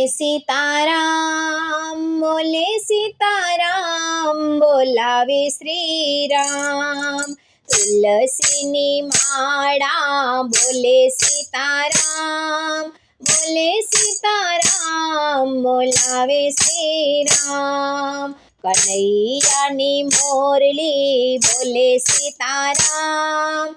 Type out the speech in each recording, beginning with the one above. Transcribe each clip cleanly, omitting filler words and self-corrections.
सीताराम बोलावे श्रीराम। तुलसीनी माळा बोले सीताराम बोलावे श्रीराम। कन्हैयानी मोरली बोले सीताराम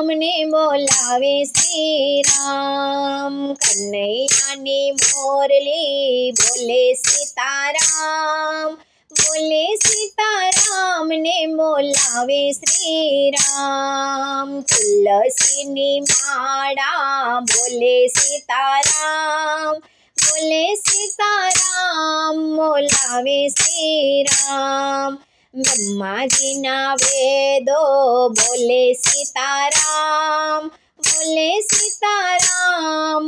ने बोलावे श्रीराम। कन्हैयानी मोरली बोले सीताराम ने बोलावे श्रीराम। तुलसीनी माळा बोले सीताराम बोलावे श्रीराम। ब्रह्माजीना वेदो बोले सीताराम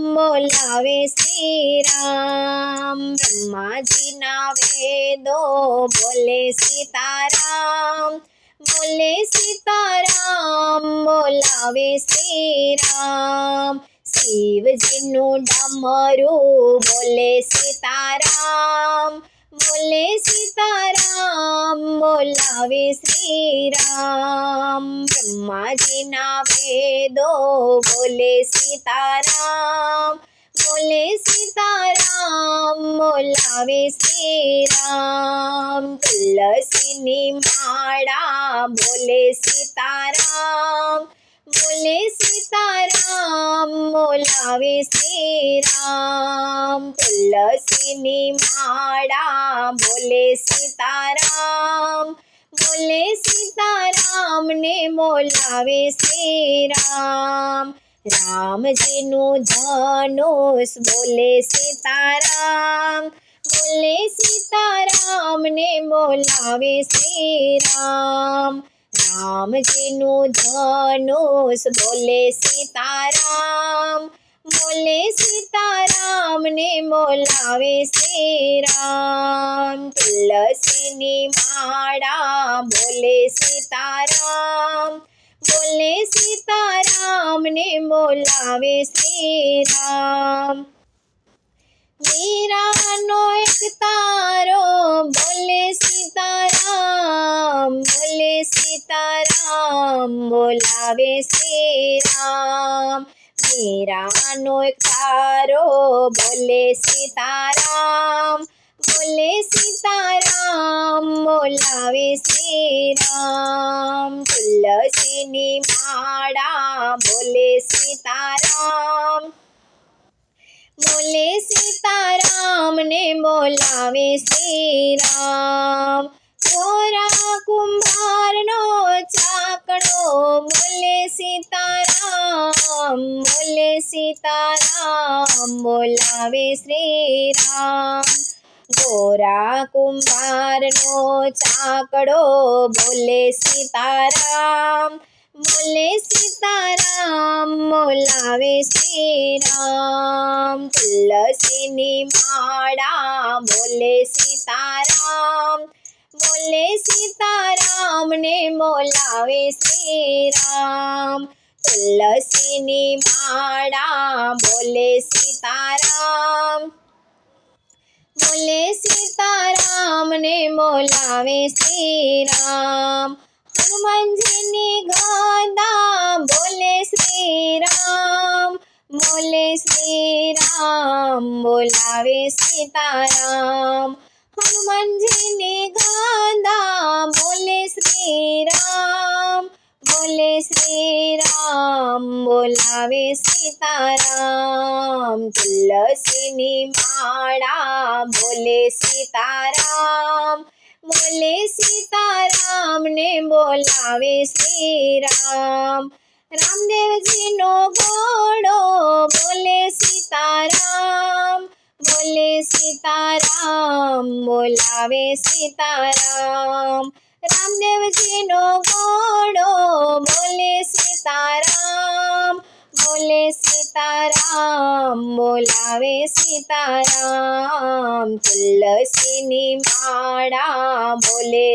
बोलावे श्रीराम। ब्रह्माजीना वेदो बोले सीताराम बोलावे श्रीराम। शिवजीनु डमरू बोले सीताराम बोलावे श्रीराम। ब्रह्माजीना वेदो बोले सीताराम बोलावे श्रीराम। तुलसीनी माळा बोले सीताराम बोलावे श्रीराम। तुलसीनी माळा बोले सीताराम ने बोलावे श्रीराम। रामजीनु धनुष बोले सीताराम ने बोलावे श्रीराम। रामजीनु धनुष बोले सीताराम ने बोलावे श्रीराम। तुलसीनी माळा बोले सीताराम ने बोलावे श्रीराम। मीरानो एक तारो बोले सीताराम बोलावे श्रीराम। मीरानो एक तारो बोले सीताराम बोलावे श्रीराम। तुलसीनी माळा बोले सीताराम ने बोलावे श्रीराम। गोरा कुंभारनो चाकड़ो बोले सीताराम बोलावे श्रीराम। गोरा कुंभारनो चाकड़ो बोले सीताराम बोलावे श्रीराम। तुलसीनी माळा बोले सीताराम ने बोलावे श्रीराम। तुलसीनी माळा बोले सीताराम ने बोलावे श्रीराम। हनुमानजीनी गदा बोले श्रीराम बोलावे सीताराम। हनुमानजीनी गदा बोले श्रीराम बोलावे सीताराम। तुलसीनी माळा बोले सीताराम ने बोलावे श्रीराम। रामदेवजीनो घोड़ो बोले सीताराम बोलावे सीताराम। रामदेवजीनो घोड़ो बोले सीताराम बोलावे सीताराम। तुलसीनी माळा बोले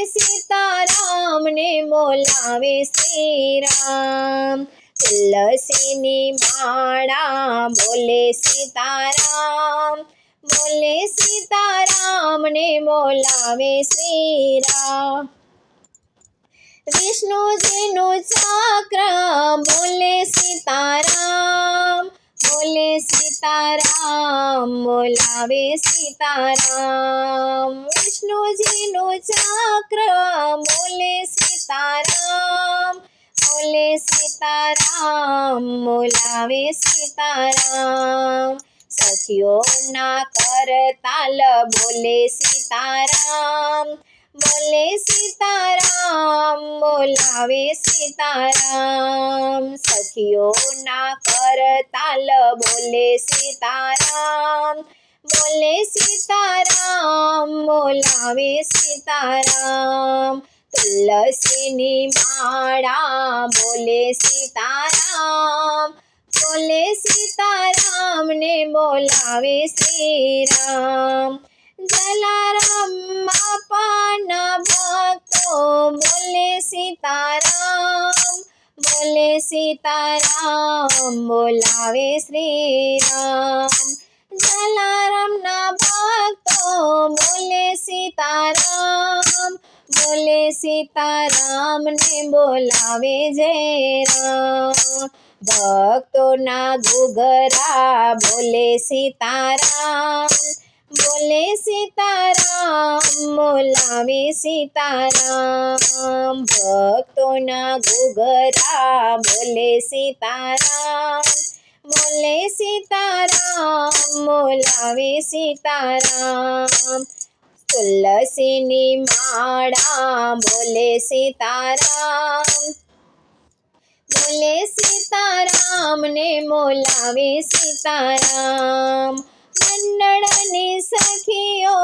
सीताराम ने बोलावे श्रीराम। તુલસીની માળા બોલે સીતારામ, બોલે સીતારામ ને બોલાવે શ્રીરામ. વિષ્ણુજીનું ચક્ર બોલે સીતારામ, બોલે સીતારામ બોલાવે સીતારામ. વિષ્ણુજીનું ચક્ર બોલે સીતારામ, બોલે સીતારામ બોલાવે સીતારામ. સખીઓના કરતાલ બોલે સીતારામ, બોલે સીતારામ બોલાવે સીતારામ. સખીઓના કરતાલ બોલે સીતારામ, બોલે સીતારામ બોલાવે સીતારામ. તુલસીની માળા બોલે સીતારામ, બોલે સીતારામ ને બોલાવે શ્રીરામ. જલારામ બાપાના ભક્તો બોલે સીતારામ, બોલે સીતારામ બોલાવે શ્રીરામ. જલારામના ભક્તો બોલે સીતારામ, બોલે સીતારામ ને બોલાવે જય રામ. ભક્તોના ઘૂઘરા બોલે સીતારામ, બોલે સીતારામ બોલાવે સીતારામ. ભક્તોના ઘૂઘરા બોલે સીતારામ, બોલે સીતારામ બોલાવે સીતારામ. તુલસીની માળા બોલે સીતારામ, બોલે સીતારામ ને બોલાવે સીતારામ. મંડળની સખીઓ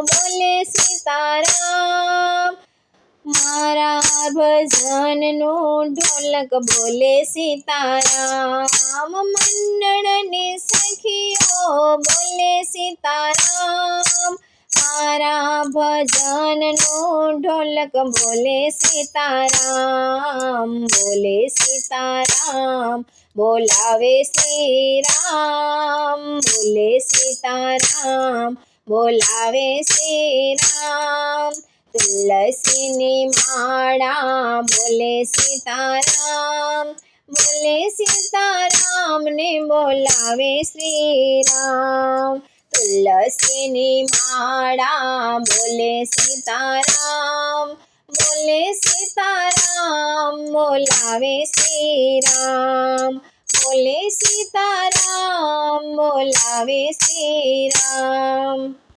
બોલે સીતારામ, મારા ભજનનું ઢોલક બોલે સીતારામ. મંડળની સખીઓ બોલે સીતારામ, મારા ભજનનું ઢોલક બોલે સીતારામ, બોલે સીતારામ બોલાવે શ્રીરામ, બોલે સીતારામ બોલાવે શ્રીરામ. તુલસીની માળા બોલે સીતારામ, બોલે સીતારામ ને બોલાવે શ્રીરામ. તુલસીની માળા બોલે સીતારામ, બોલે સીતારામ બોલાવે શ્રીરામ, બોલે સીતારામ બોલાવે શ્રીરામ.